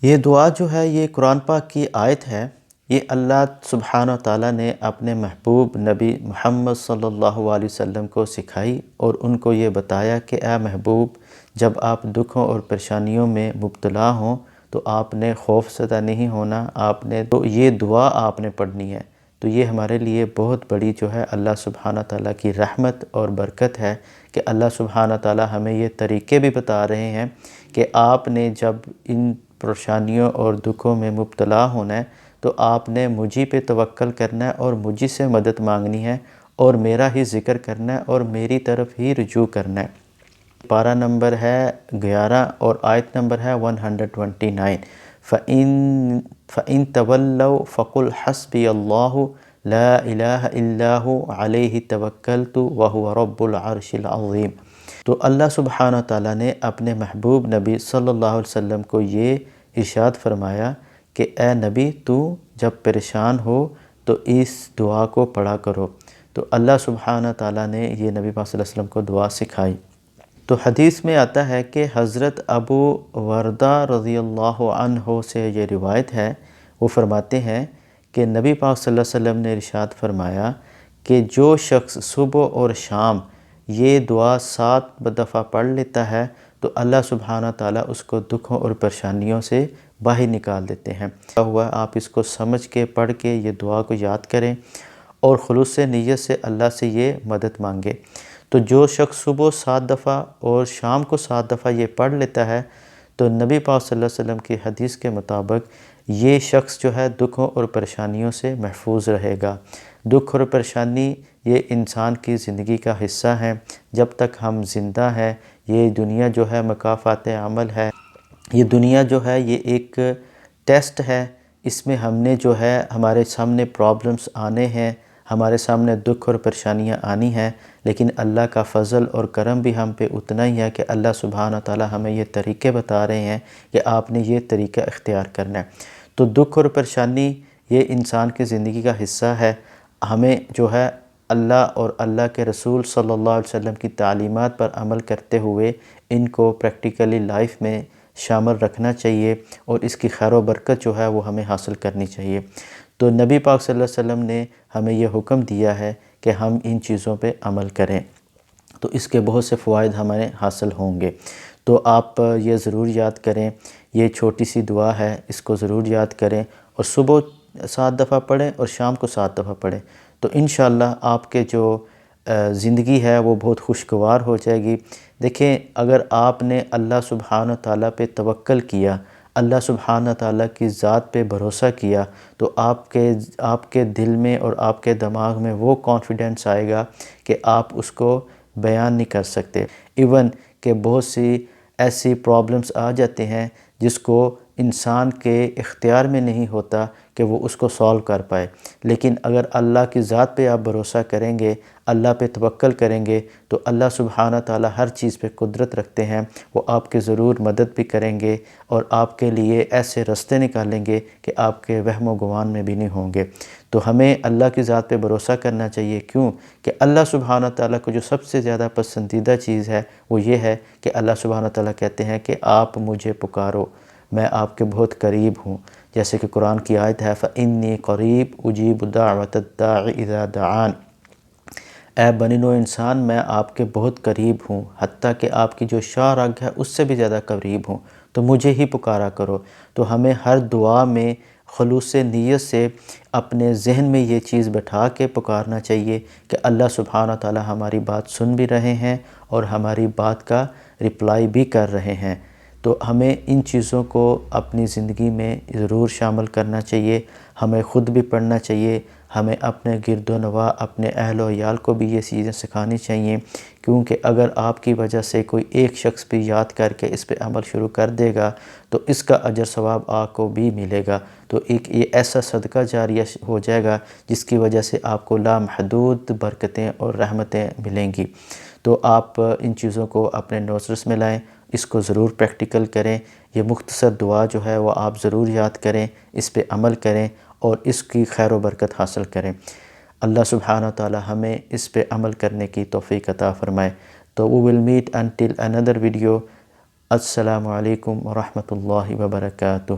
یہ دعا جو ہے یہ قرآن پاک کی آیت ہے۔ یہ اللہ سبحانہ و تعالیٰ نے اپنے محبوب نبی محمد صلی اللہ علیہ وسلم کو سکھائی اور ان کو یہ بتایا کہ اے محبوب، جب آپ دکھوں اور پریشانیوں میں مبتلا ہوں تو آپ نے خوف زدہ نہیں ہونا، تو یہ دعا آپ نے پڑھنی ہے۔ تو یہ ہمارے لیے بہت بڑی جو ہے اللہ سبحانہ تعالیٰ کی رحمت اور برکت ہے کہ اللہ سبحانہ تعالیٰ ہمیں یہ طریقے بھی بتا رہے ہیں کہ آپ نے جب ان پریشانیوں اور دکھوں میں مبتلا ہونا ہے تو آپ نے مجھے پہ توکل کرنا ہے اور مجھے سے مدد مانگنی ہے اور میرا ہی ذکر کرنا ہے اور میری طرف ہی رجوع کرنا ہے۔ پارہ نمبر ہے 11 اور آیت نمبر ہے 129۔ فَإِن تَوَلَّوْا فَقُلْ حَسْبِيَ اللَّهُ لَا إِلَٰهَ إِلَّا هُوَ عَلَيْهِ تَوَكَّلْتُ وَهُوَ رَبُّ الْعَرْشِ الْعَظِيمِ۔ تو اللہ سبحانہ تعالیٰ نے اپنے محبوب نبی صلی اللہ علیہ وسلم کو یہ ارشاد فرمایا کہ اے نبی، تو جب پریشان ہو تو اس دعا کو پڑھا کرو۔ تو اللہ سبحانہ تعالیٰ نے یہ نبی پاک صلی اللہ علیہ وسلم کو دعا سکھائی۔ تو حدیث میں آتا ہے کہ حضرت ابو وردہ رضی اللہ عنہ سے یہ روایت ہے، وہ فرماتے ہیں کہ نبی پاک صلی اللہ علیہ وسلم نے ارشاد فرمایا کہ جو شخص صبح اور شام یہ دعا 7 دفعہ پڑھ لیتا ہے تو اللہ سبحانہ تعالیٰ اس کو دکھوں اور پریشانیوں سے باہر نکال دیتے ہیں۔ آپ اس کو سمجھ کے پڑھ کے یہ دعا کو یاد کریں اور خلوص نیت سے اللہ سے یہ مدد مانگے۔ تو جو شخص صبح 7 دفعہ اور شام کو 7 دفعہ یہ پڑھ لیتا ہے تو نبی پاک صلی اللہ علیہ وسلم کی حدیث کے مطابق یہ شخص جو ہے دکھوں اور پریشانیوں سے محفوظ رہے گا۔ دکھ اور پریشانی یہ انسان کی زندگی کا حصہ ہیں۔ جب تک ہم زندہ ہیں یہ دنیا جو ہے مکافات عمل ہے، یہ دنیا جو ہے یہ ایک ٹیسٹ ہے۔ اس میں ہم نے جو ہے ہمارے سامنے پرابلمس آنے ہیں، ہمارے سامنے دکھ اور پریشانیاں آنی ہیں، لیکن اللہ کا فضل اور کرم بھی ہم پہ اتنا ہی ہے کہ اللہ سبحانہ تعالیٰ ہمیں یہ طریقے بتا رہے ہیں کہ آپ نے یہ طریقہ اختیار کرنا ہے۔ تو دکھ اور پریشانی یہ انسان کی زندگی کا حصہ ہے۔ ہمیں جو ہے اللہ اور اللہ کے رسول صلی اللہ علیہ وسلم کی تعلیمات پر عمل کرتے ہوئے ان کو پریکٹیکلی لائف میں شامل رکھنا چاہیے اور اس کی خیر و برکت جو ہے وہ ہمیں حاصل کرنی چاہیے۔ تو نبی پاک صلی اللہ علیہ وسلم نے ہمیں یہ حکم دیا ہے کہ ہم ان چیزوں پہ عمل کریں، تو اس کے بہت سے فوائد ہمیں حاصل ہوں گے۔ تو آپ یہ ضرور یاد کریں، یہ چھوٹی سی دعا ہے، اس کو ضرور یاد کریں اور صبح 7 دفعہ پڑھیں اور شام کو 7 دفعہ پڑھیں، تو انشاءاللہ آپ کے جو زندگی ہے وہ بہت خوشگوار ہو جائے گی۔ دیکھیں، اگر آپ نے اللہ سبحانہ تعالیٰ پہ توکل کیا، اللہ سبحانہ تعالیٰ کی ذات پہ بھروسہ کیا، تو آپ کے دل میں اور آپ کے دماغ میں وہ کانفیڈنس آئے گا کہ آپ اس کو بیان نہیں کر سکتے۔ ایون کہ بہت سی ایسی پرابلمس آ جاتے ہیں جس کو انسان کے اختیار میں نہیں ہوتا کہ وہ اس کو سولو کر پائے، لیکن اگر اللہ کی ذات پہ آپ بھروسہ کریں گے، اللہ پہ توکل کریں گے، تو اللہ سبحانہ تعالیٰ ہر چیز پہ قدرت رکھتے ہیں، وہ آپ کے ضرور مدد بھی کریں گے اور آپ کے لیے ایسے راستے نکالیں گے کہ آپ کے وہم و گمان میں بھی نہیں ہوں گے۔ تو ہمیں اللہ کی ذات پہ بھروسہ کرنا چاہیے، کیوں کہ اللہ سبحانہ تعالیٰ کو جو سب سے زیادہ پسندیدہ چیز ہے وہ یہ ہے کہ اللہ سبحانہ تعالیٰ کہتے ہیں کہ آپ مجھے پکارو، میں آپ کے بہت قریب ہوں، جیسے کہ قرآن کی آیت ہے فَإِنِّي قَرِيبٌ أُجِيبُ دَعْوَةَ الدَّاعِ إِذَا دَعَانِ۔ اے بنی نوع انسان، میں آپ کے بہت قریب ہوں، حتیٰ کہ آپ کی جو شاہ رگ ہے اس سے بھی زیادہ قریب ہوں، تو مجھے ہی پکارا کرو۔ تو ہمیں ہر دعا میں خلوص نیت سے اپنے ذہن میں یہ چیز بٹھا کے پکارنا چاہیے کہ اللہ سبحانہ تعالیٰ ہماری بات سن بھی رہے ہیں اور ہماری بات کا رپلائی بھی کر رہے ہیں۔ تو ہمیں ان چیزوں کو اپنی زندگی میں ضرور شامل کرنا چاہیے، ہمیں خود بھی پڑھنا چاہیے، ہمیں اپنے گرد و نواح، اپنے اہل و عیال کو بھی یہ چیزیں سکھانی چاہیے، کیونکہ اگر آپ کی وجہ سے کوئی ایک شخص بھی یاد کر کے اس پہ عمل شروع کر دے گا تو اس کا اجر ثواب آپ کو بھی ملے گا۔ تو ایک یہ ایسا صدقہ جاریہ ہو جائے گا جس کی وجہ سے آپ کو لامحدود برکتیں اور رحمتیں ملیں گی۔ تو آپ ان چیزوں کو اپنے نوٹس میں لائیں، اس کو ضرور پریکٹیکل کریں، یہ مختصر دعا جو ہے وہ آپ ضرور یاد کریں، اس پہ عمل کریں اور اس کی خیر و برکت حاصل کریں۔ اللہ سبحانہ تعالی ہمیں اس پہ عمل کرنے کی توفیق عطا فرمائے۔ تو we will meet until another video. السلام علیکم ورحمۃ اللہ وبرکاتہ۔